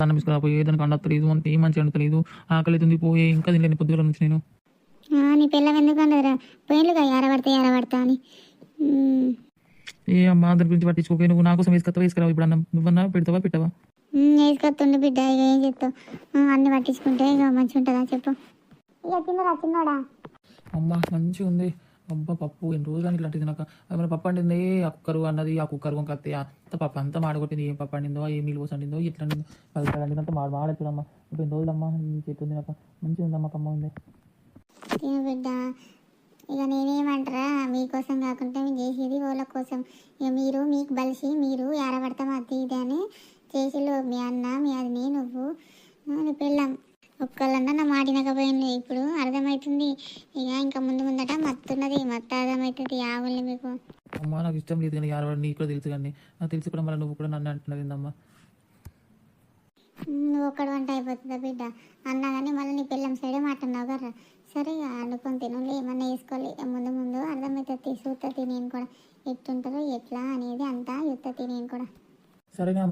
అన్నం తీసుకురాపోయి ఏదైనా కండత్తలేదు అంత ఏం మంచిగా అంటలేదు ఆకలి అవుతుంది పోయే ఇంకా తినలేని పొద్దుగల నుంచి నేను నీ పిల్లం ఎందుకు అన్నదిరా పోయినలుగా ఎరబడతా అని. ఏ అమ్మా దాని గురించి పట్టించుకోకే నువ్వు నా కోసం వేసుకురావు ఇప్పుడు అన్నం నువ్వన్నా పెడతావా పెట్టవా వేసుకొస్తుండే బిడ్డ ఇక ఏం చెప్తావు, అన్ని పట్టించుకుంటే ఇక మంచిగా ఉంటుందా చెప్పు. ఇక తిన్నరా చిన్నోడా. అమ్మ మంచిగా ఉంది. అబ్బా పప్పు ఎన్ని రోజులు ఇట్లాంటిది నాకు ఏమైనా పప్పు అండింది ఆ కుక్కరు అన్నది ఆ కుక్కర్ వంక అత్తే అంత పప్పు అంతా మాడగొట్టింది ఏం పప్పు అండిందో ఏం నీళ్ళు పోసి అండిందో ఎట్లా అండిందో పది అండిందంతా మాడచ్చుదమ్మా ఇప్పుడు ఎన్ని రోజులమ్మా చెప్తుంది నాకు మంచిగా ఉందమ్మా కమ్మ ఉంది. తిను బిడ్డ, ఇక నేనేమంటారా మీకోసం కాకుండా మేము చేసేది వాళ్ళ కోసం. ఇక మీరు మీకు బలిసి మీరు ఎరబడతాం అది ఇది అని చేసిలు మీ అన్న మీ అది నువ్వు నీ పెళ్ళాం ఒక్కళ్ళన్నా నా మాటినకపోయింది. ఇప్పుడు అర్థమవుతుంది ఇక ఇంకా ముందు ముందట మత్తున్నది మత్తు అర్థమవుతుంది ఆవుల్ని మీకు. అమ్మా నాకు ఇష్టం లేదు కానీ ఎవరు నీకు కూడా తెలుసు కానీ నాకు తెలిసి కూడా మళ్ళీ నువ్వు కూడా నన్ను అంటున్నది ఏందమ్మా. నువ్వు ఒక్కడు వంట అయిపోతుందా బిడ్డ అన్నా కానీ మళ్ళీ నీ పిల్లం సైడే మాట్లాడినావు కదా. సరే ఇక వండుకొని తినలే ఏమన్నా వేసుకోవాలి ముందు ముందు అర్థమవుతుంది చూస్తుంది నేను కూడా ఎట్టుంటారో ఎట్లా అనేది అంతా చూస్తుంది నేను కూడా. సరేనా